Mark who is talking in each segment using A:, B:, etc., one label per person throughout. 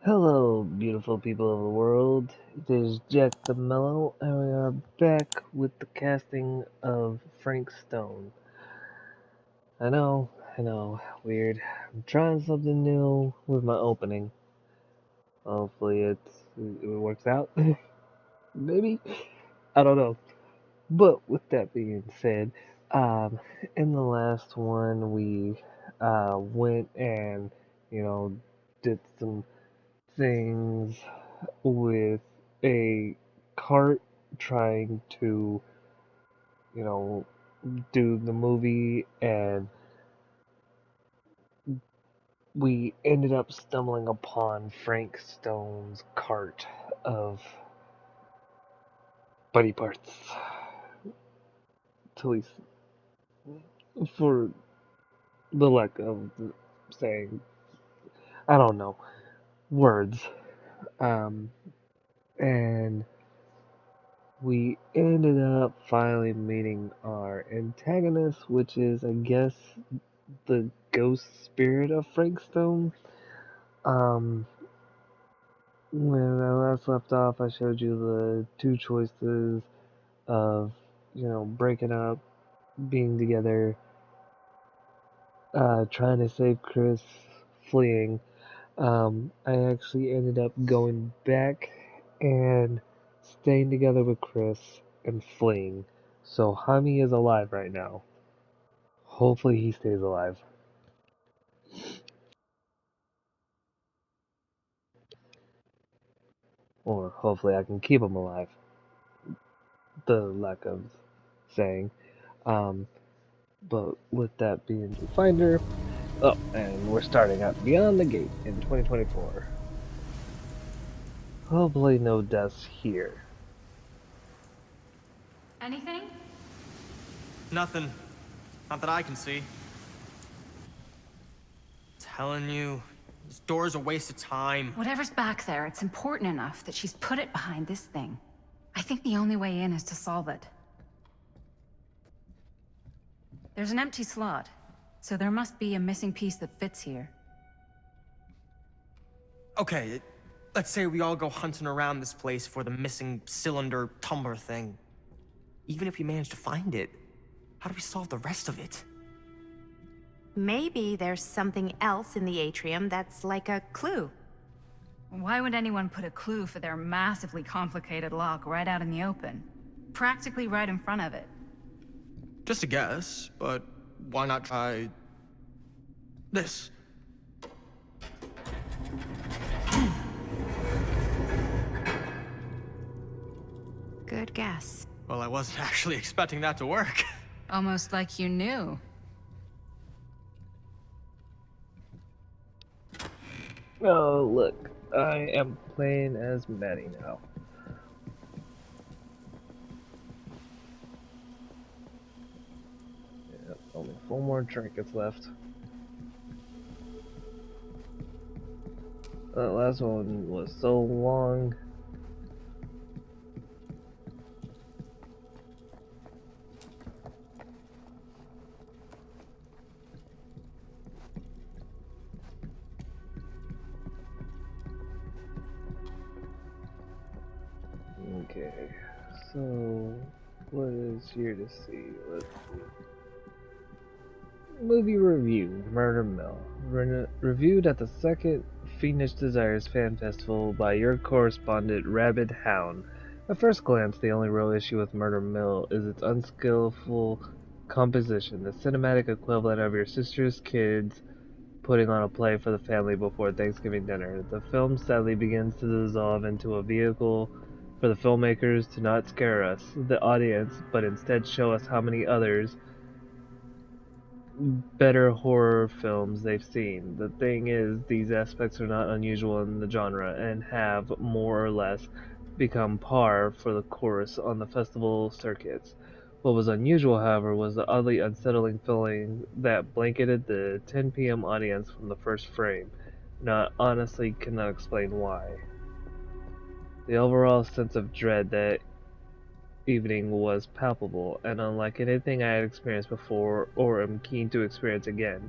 A: Hello, beautiful people of the world. It is Jack the Mellow, and we are back with the casting of Frank Stone. I know, weird. I'm trying something new with my opening. Hopefully, it works out. Maybe? I don't know. But with that being said, um, in the last one, we went and, you know, did some things with a cart trying to, you know, do the movie, and we ended up stumbling upon Frank Stone's cart of body parts. At least, for the lack of saying, I don't know, words. Um, and we ended up finally meeting our antagonist, which is, I guess, the ghost spirit of Frank Stone. Um, when I last left off, I showed you the two choices of, breaking up, being together, trying to save Chris, fleeing. I actually ended up going back and staying together with Chris and fleeing. So Jaime is alive right now. Hopefully he stays alive. Or hopefully I can keep him alive. The lack of saying. Um, but with that being the finder, oh, and we're starting at Beyond the Gate in 2024. Hopefully no deaths here.
B: Anything?
C: Nothing. Not that I can see. Telling you, this door's a waste of time.
B: Whatever's back there, it's important enough that she's put it behind this thing. I think the only way in is to solve it. There's an empty slot, so there must be a missing piece that fits here.
C: Okay, let's say we all go hunting around this place for the missing cylinder tumbler thing. Even if we manage to find it, how do we solve the rest of it?
D: Maybe there's something else in the atrium that's like a clue.
B: Why would anyone put a clue for their massively complicated lock right out in the open? Practically right in front of it.
C: Just a guess, but why not try this?
D: Good guess.
C: Well, I wasn't actually expecting that to work.
B: Almost like you knew.
A: Oh, look, I am playing as Maddie now. Yep, only 4 more trinkets left. That last one was so long. Okay, so what is here to see? Let's see. Movie review: Murder Mill. Reviewed at the second Fiendish Desires Fan Festival by your correspondent, Rabid Hound. At first glance, the only real issue with Murder Mill is its unskillful composition, the cinematic equivalent of your sister's kids putting on a play for the family before Thanksgiving dinner. The film sadly begins to dissolve into a vehicle for the filmmakers to not scare us, the audience, but instead show us how many others better horror films they've seen. The thing is, these aspects are not unusual in the genre and have, more or less, become par for the course on the festival circuits. What was unusual, however, was the oddly unsettling feeling that blanketed the 10 p.m. audience from the first frame. Not honestly cannot explain why. The overall sense of dread that evening was palpable, and unlike anything I had experienced before or am keen to experience again.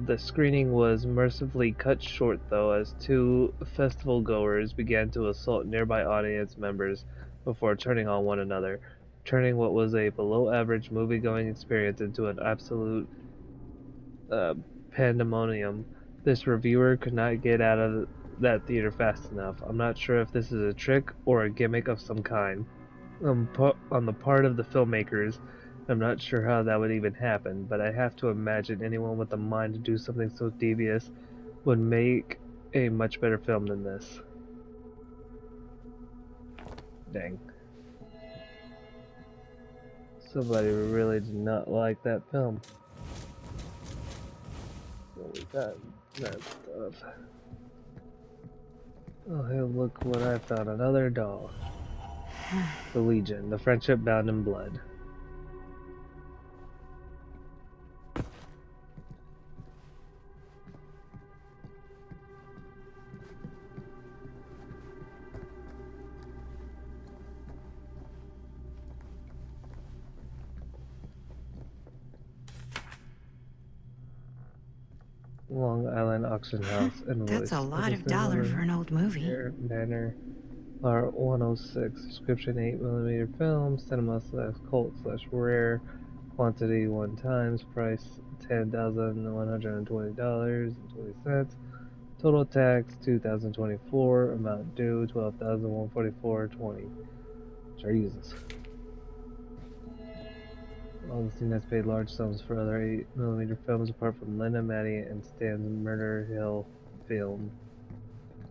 A: The screening was mercifully cut short, though, as two festival goers began to assault nearby audience members before turning on one another, turning what was a below-average movie-going experience into an absolute uh, pandemonium. This reviewer could not get out of that theater fast enough. I'm not sure if this is a trick or a gimmick of some kind. On the part of the filmmakers, I'm not sure how that would even happen, but I have to imagine anyone with the mind to do something so devious would make a much better film than this. Dang. Somebody really did not like that film. What was that stuff? Oh, hey, look what I found. Another doll. The Legion, the friendship bound in blood. Long Island Auction House invoice.
D: That's a lot of dollars for an old movie.
A: Banner R106. Description 8mm film. Cinema/cult/rare. Quantity 1 times. Price $10,120.20. Total tax 2024. Amount due 12,144.20. Jesus. Augustine has paid large sums for other 8mm films apart from Linda, Maddie, and Stan's Murder Hill film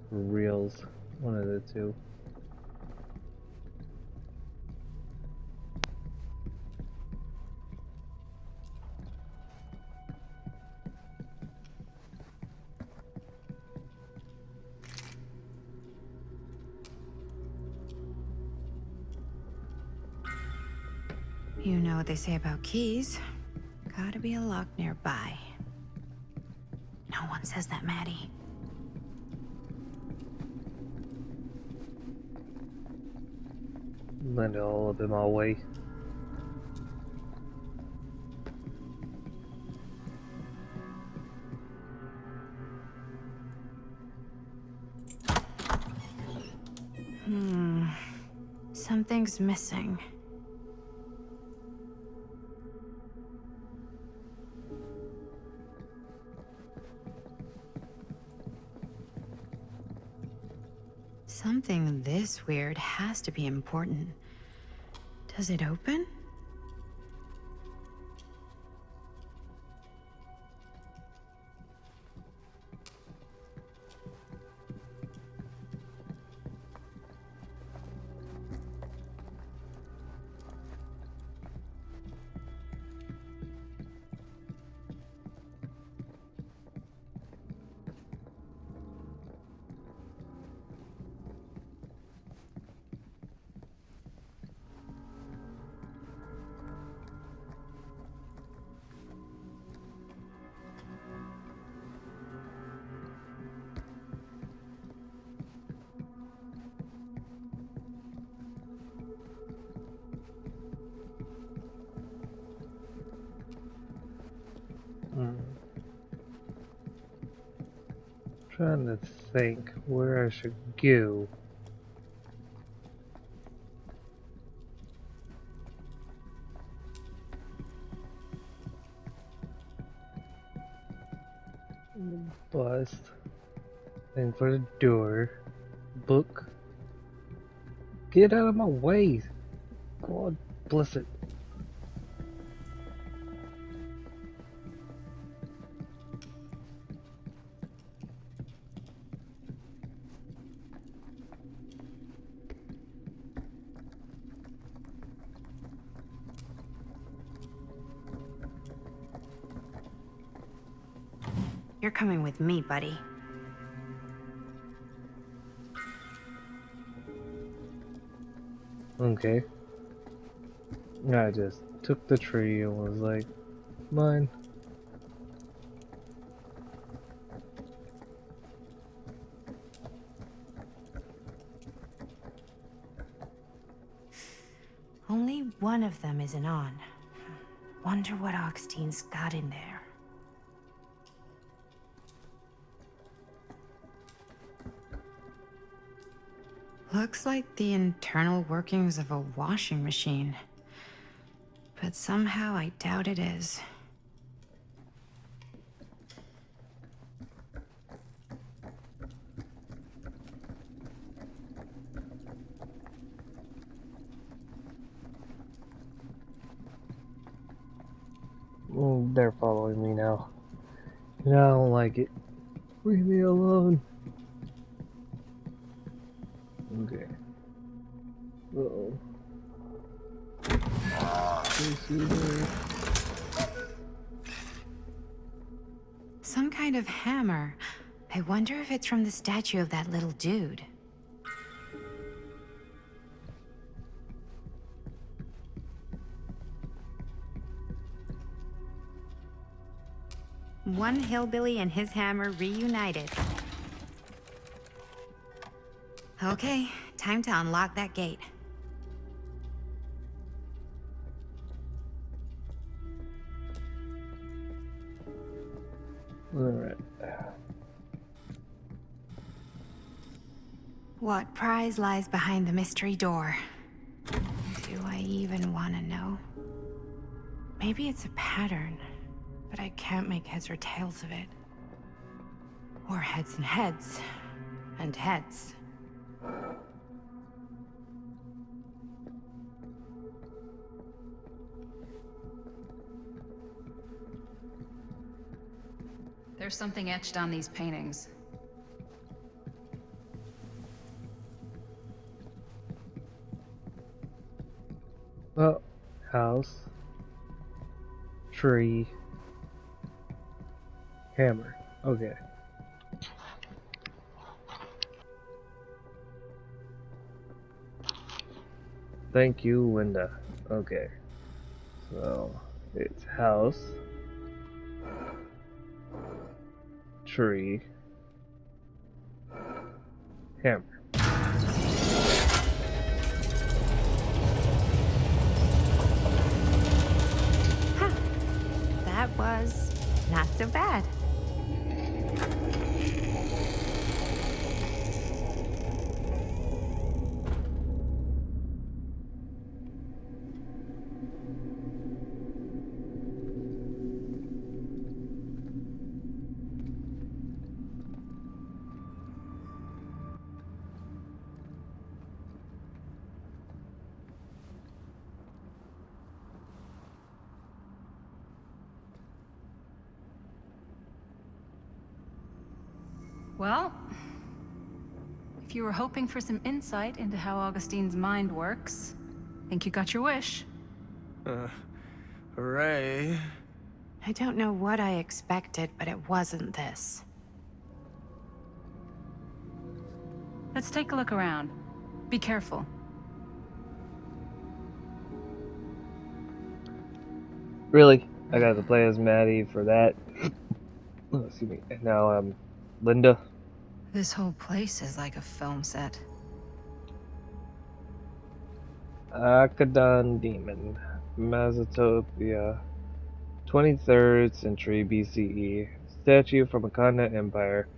A: reels. One of the two.
D: You know what they say about keys. Gotta be a lock nearby. No one says that, Maddie.
A: Linda all of them all way.
D: Something's missing. Something this weird has to be important. Does it open?
A: Trying to think where I should go. Bust. Thing for the door. Book. Get out of my way. God bless it.
D: You're coming with me, buddy.
A: Okay. I just took the tree and was like, mine.
D: Only one of them isn't on. Wonder what Augustine got in there. Looks like the internal workings of a washing machine. But somehow I doubt it is.
A: They're following me now. And I don't like it. Leave me alone. Okay. Uh-oh.
D: Some kind of hammer. I wonder if it's from the statue of that little dude. One hillbilly and his hammer reunited. Okay, time to unlock that gate.
A: Alright.
D: What prize lies behind the mystery door? Do I even want to know? Maybe it's a pattern, but I can't make heads or tails of it. Or heads and heads, and heads.
B: There's something etched on these paintings.
A: Oh, house, tree, hammer. Okay. Thank you, Linda. Okay. So, it's house, tree, hammer.
D: That was not so bad.
B: Well, if you were hoping for some insight into how Augustine's mind works, I think you got your wish.
C: Hooray.
D: I don't know what I expected, but it wasn't this.
B: Let's take a look around. Be careful.
A: Really? I got to play as Maddie for that. Oh, excuse me. And now, Linda.
B: This whole place is like a film set.
A: Akadon Demon, Mesopotami, 23rd century BCE, statue from Akana Empire,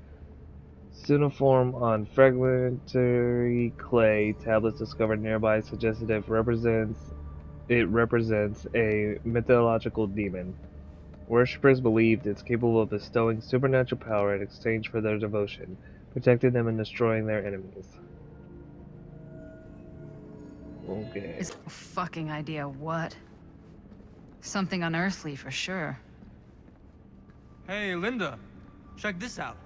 A: cuneiform on fragmentary clay tablets discovered nearby suggested it represents a mythological demon. Worshippers believed it's capable of bestowing supernatural power in exchange for their devotion, protecting them and destroying their enemies. Okay.
B: It's no fucking idea what. Something unearthly for sure.
C: Hey, Linda. Check this out.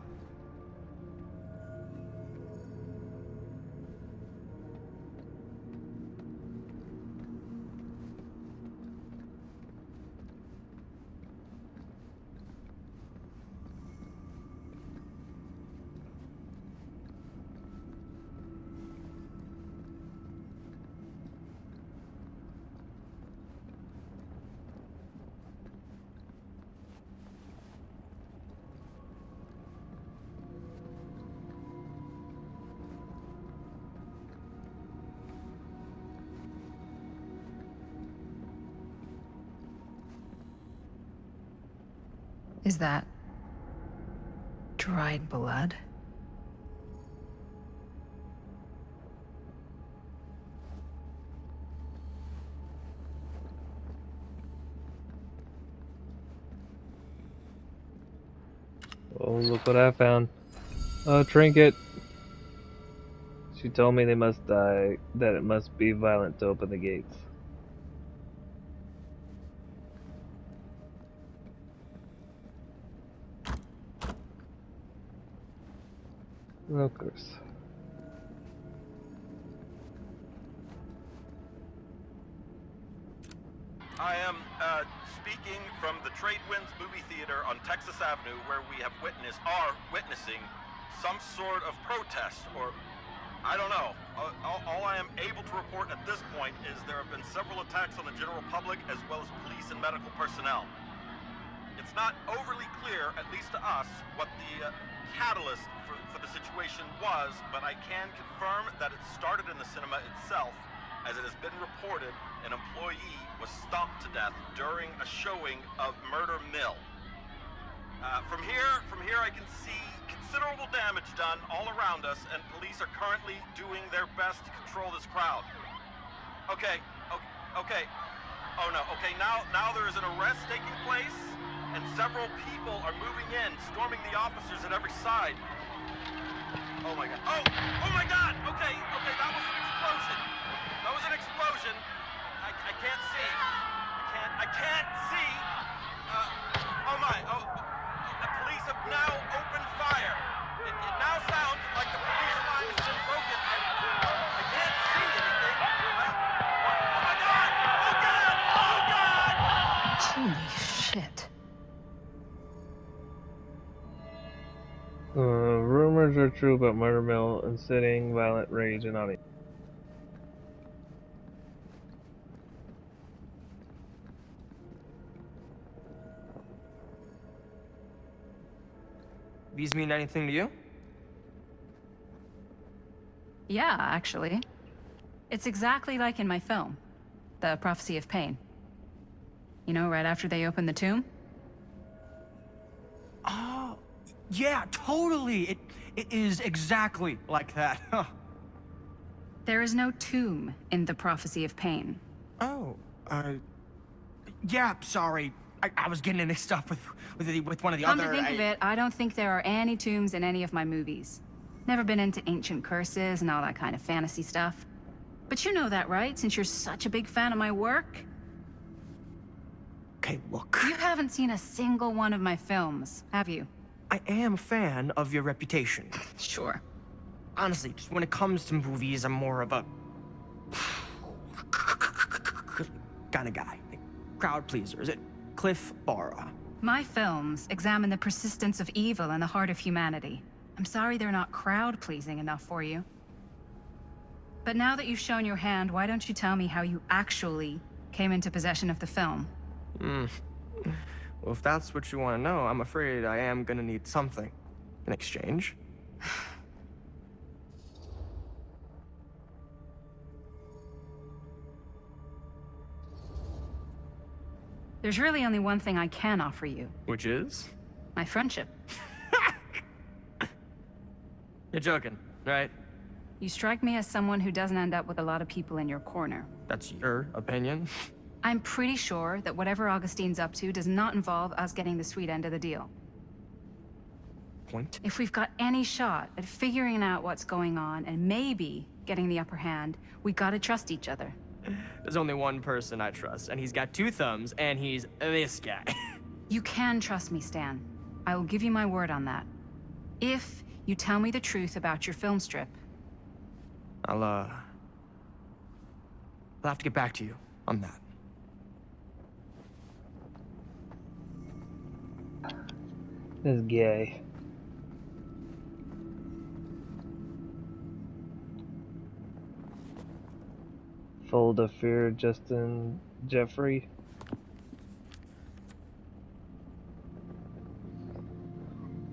B: Is that dried blood?
A: Oh, look what I found. A trinket. She told me they must die, that it must be violent to open the gates. Of course.
E: I am speaking from the Tradewinds movie theater on Texas Avenue, where we are witnessing some sort of protest, or I don't know. All I am able to report at this point is there have been several attacks on the general public, as well as police and medical personnel. It's not overly clear, at least to us, what the catalyst for the situation was, but I can confirm that it started in the cinema itself, as it has been reported an employee was stomped to death during a showing of Murder Mill. From here I can see considerable damage done all around us, and police are currently doing their best to control this crowd. Okay. Oh no, okay, now there is an arrest taking place, and several people are moving in, storming the officers at every side. Oh my god. Oh my god! Okay, that was an explosion. That was an explosion. I can't see. I can't see. The police have now opened fire. It now sounds like the police line has been broken, and I can't see anything. Oh my god! Oh god! Oh god!
B: Holy shit.
A: Rumors are true about Murder Mill inciting violent rage and audience.
C: These mean anything to you?
B: Yeah, actually. It's exactly like in my film, The Prophecy of Pain. You know, right after they open the tomb?
C: Oh, yeah, totally. It is exactly like that. Huh.
B: There is no tomb in The Prophecy of Pain.
C: Oh, yeah, sorry. I was getting mixed up with one of the
B: Come
C: other...
B: to think of it, I don't think there are any tombs in any of my movies. Never been into ancient curses and all that kind of fantasy stuff. But you know that, right? Since you're such a big fan of my work?
C: Okay, look.
B: You haven't seen a single one of my films, have you?
C: I am a fan of your reputation.
B: Sure.
C: Honestly, just when it comes to movies, I'm more of a... kind of guy. Like, crowd pleaser. Is it Cliff Barra?
B: My films examine the persistence of evil in the heart of humanity. I'm sorry they're not crowd-pleasing enough for you. But now that you've shown your hand, why don't you tell me how you actually came into possession of the film?
C: Well, if that's what you want to know, I'm afraid I am gonna need something in exchange.
B: There's really only one thing I can offer you.
C: Which is?
B: My friendship.
C: You're joking, right?
B: You strike me as someone who doesn't end up with a lot of people in your corner.
C: That's your opinion?
B: I'm pretty sure that whatever Augustine's up to does not involve us getting the sweet end of the deal.
C: Point?
B: If we've got any shot at figuring out what's going on and maybe getting the upper hand, we gotta trust each other.
C: There's only one person I trust, and he's got 2 thumbs, and he's this guy.
B: You can trust me, Stan. I will give you my word on that. If you tell me the truth about your film strip.
C: I'll have to get back to you on that.
A: This guy. Fold of Fear, Justin Jeffrey.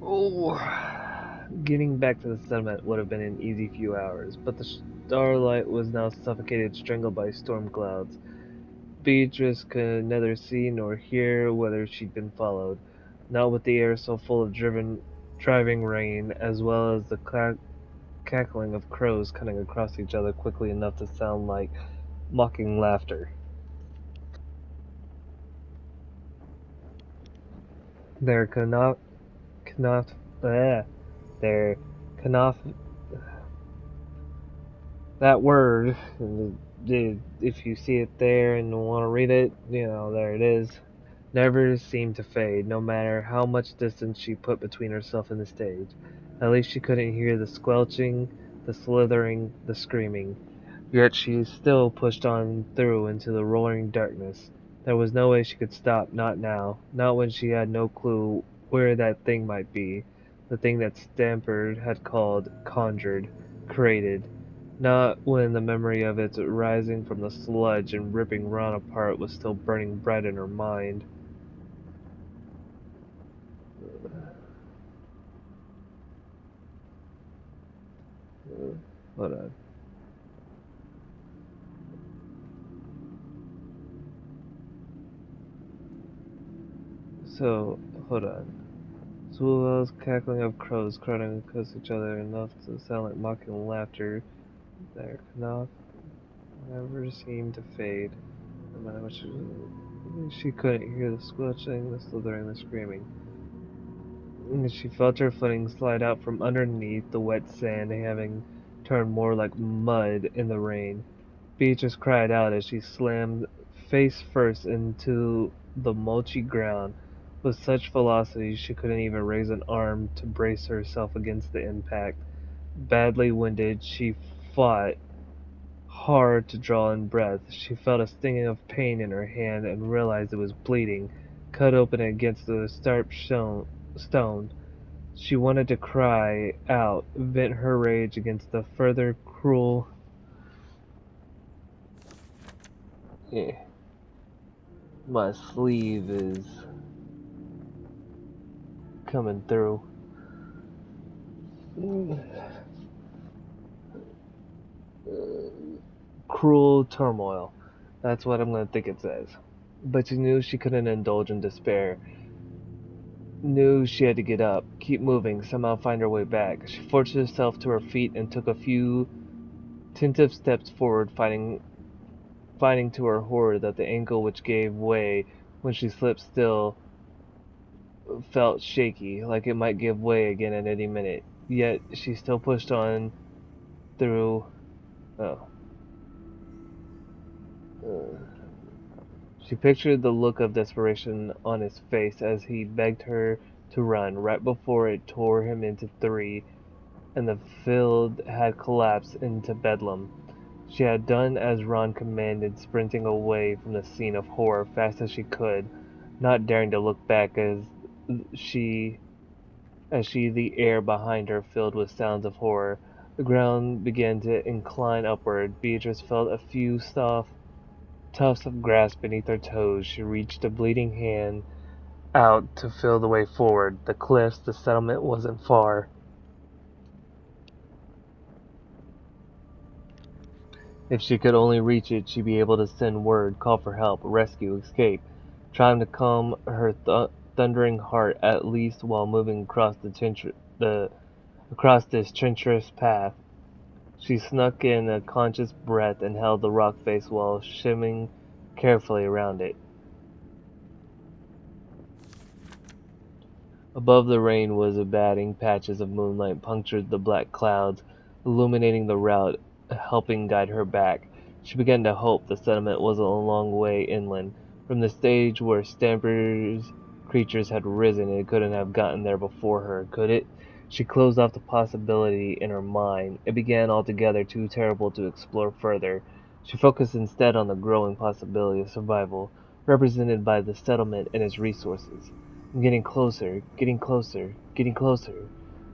A: Oh, getting back to the settlement would have been an easy few hours, but the starlight was now suffocated, strangled by storm clouds. Beatrice could neither see nor hear whether she'd been followed, not with the air so full of driving rain, as well as the cackling of crows cutting across each other quickly enough to sound like mocking laughter. There could not Yeah, they're Knopf. That word, if you see it there and want to read it, there it is. Never seemed to fade, no matter how much distance she put between herself and the stage. At least she couldn't hear the squelching, the slithering, the screaming. Yet she still pushed on through into the roaring darkness. There was no way she could stop, not now, not when she had no clue where that thing might be, the thing that Stampard had called, conjured, created, not when the memory of its rising from the sludge and ripping Ron apart was still burning bright in her mind. Hold on. So, hold on. Swallows, cackling of crows, crowding close to each other enough to sound like mocking laughter. Their knock never seemed to fade, no matter what she couldn't hear the squelching, the slithering, the screaming. She felt her footing slide out from underneath the wet sand, having turned more like mud in the rain. Beatrice cried out as she slammed face first into the mulchy ground with such velocity she couldn't even raise an arm to brace herself against the impact. Badly winded, she fought hard to draw in breath. She felt a stinging of pain in her hand and realized it was bleeding, cut open against the sharp stone. She wanted to cry out, vent her rage against the further cruel. Eh, my sleeve is coming through. Cruel turmoil. That's what I'm gonna think it says. But she knew she couldn't indulge in despair. Knew she had to get up, keep moving, somehow find her way back. She forced herself to her feet and took a few tentative steps forward, finding to her horror that the ankle which gave way when she slipped still felt shaky, like it might give way again at any minute. Yet she still pushed on through. Oh. She pictured the look of desperation on his face as he begged her to run, right before it tore him into three, and the field had collapsed into bedlam. She had done as Ron commanded, sprinting away from the scene of horror fast as she could, not daring to look back she the air behind her filled with sounds of horror. The ground began to incline upward. Beatrice felt a few soft tufts of grass beneath her toes. She reached a bleeding hand out to feel the way forward. The cliffs, the settlement wasn't far. If she could only reach it, she'd be able to send word, call for help, rescue, escape, trying to calm her thundering heart at least while moving across across this treacherous path. She snuck in a conscious breath and held the rock face while shimming carefully around it. Above the rain was abating patches of moonlight punctured the black clouds, illuminating the route, helping guide her back. She began to hope the settlement wasn't a long way inland. From the stage where Stamper's creatures had risen, it couldn't have gotten there before her, could it? She closed off the possibility in her mind. It began altogether too terrible to explore further. She focused instead on the growing possibility of survival, represented by the settlement and its resources. I'm getting closer, getting closer, getting closer.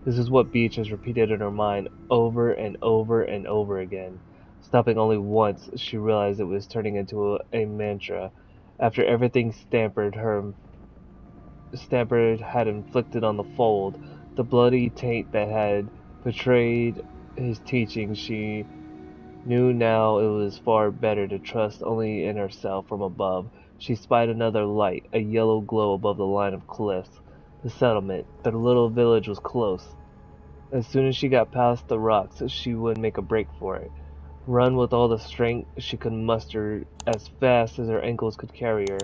A: This is what Beatrice repeated in her mind over and over and over again. Stopping only once, she realized it was turning into a mantra. After everything Stampard had inflicted on the fold, the bloody taint that had betrayed his teaching, she knew now it was far better to trust only in herself from above. She spied another light, a yellow glow above the line of cliffs. The settlement, the little village was close. As soon as she got past the rocks, she would make a break for it. Run with all the strength she could muster as fast as her ankles could carry her,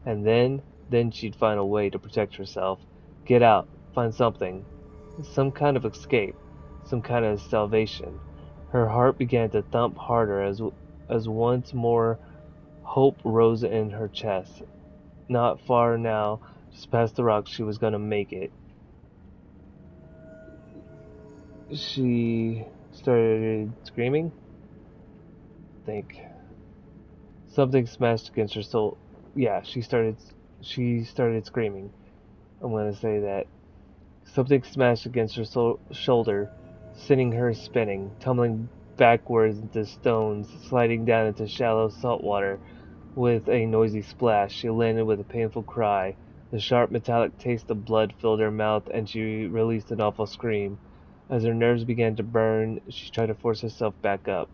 A: and then she'd find a way to protect herself. Get out, find something. some kind of escape, some kind of salvation. Her heart began to thump harder as once more hope rose in her chest. Not far now, just past the rocks, she was gonna make it. She started screaming. Think. Something smashed against her soul. Yeah, she started screaming. I'm gonna say that. Something smashed against her shoulder, sending her spinning, tumbling backwards into stones, sliding down into shallow salt water. With a noisy splash, she landed with a painful cry. The sharp metallic taste of blood filled her mouth, and she released an awful scream. As her nerves began to burn, she tried to force herself back up,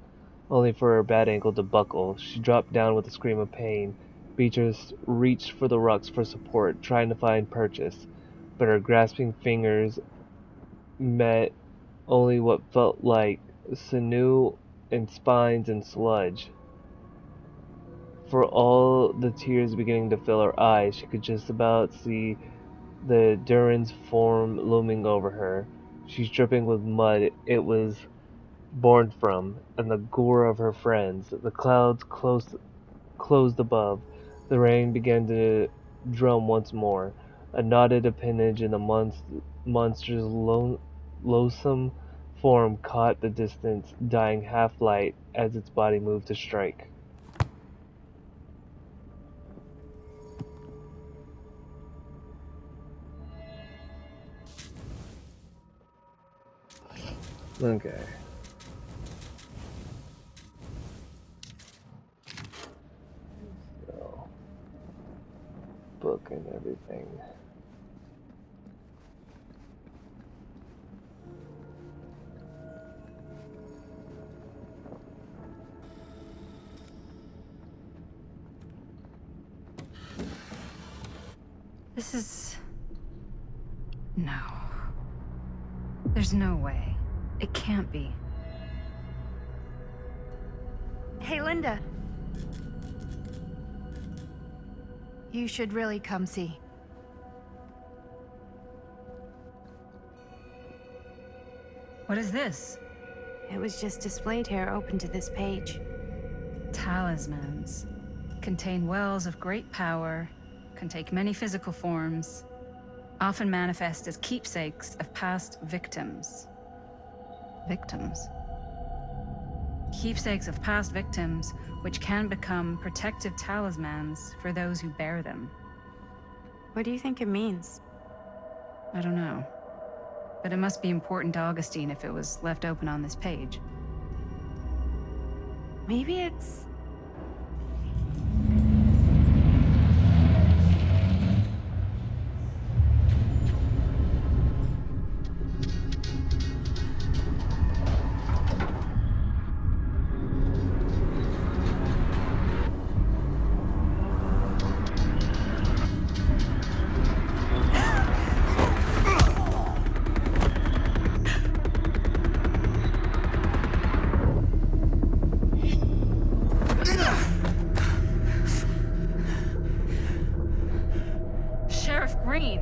A: only for her bad ankle to buckle. She dropped down with a scream of pain. Beatrice reached for the rocks for support, trying to find purchase, but her grasping fingers met only what felt like sinew and spines and sludge. For all the tears beginning to fill her eyes, she could just about see the Duran's form looming over her. She's dripping with mud it was born from, and the gore of her friends. The clouds closed above. The rain began to drum once more. A knotted appendage in the monster's loathsome form caught the distance, dying half-light as its body moved to strike. Okay. So, book and everything.
B: This is... No. There's no way. It can't be.
D: Hey, Linda. You should really come see.
B: What is this?
D: It was just displayed here, open to this page.
B: Talismans. Contain wells of great power, can take many physical forms, often manifest as keepsakes of past victims. Victims? Keepsakes of past victims, which can become protective talismans for those who bear them.
D: What do you think it means?
B: I don't know. But it must be important to Augustine if it was left open on this page.
D: Maybe it's...
B: Sheriff Green!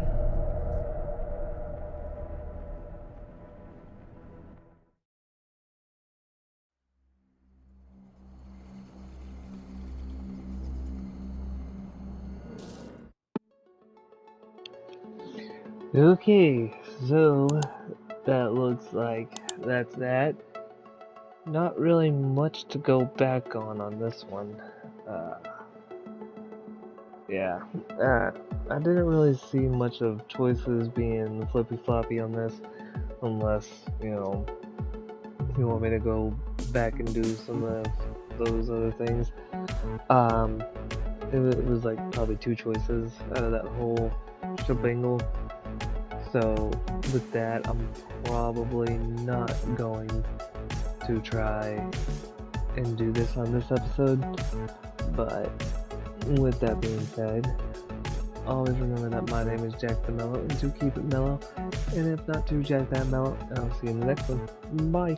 A: Okay, so that looks like that's that. Not really much to go back on this one. Yeah, I didn't really see much of choices being flippy floppy on this, unless, you know, you want me to go back and do some of those other things. It was like probably 2 choices out of that whole shebang. So with that, I'm probably not going to try and do this on this episode. But with that being said, always remember that my name is Jack the Mellow, and to keep it mellow, and if not to Jack that mellow, and I'll see you in the next one. Bye.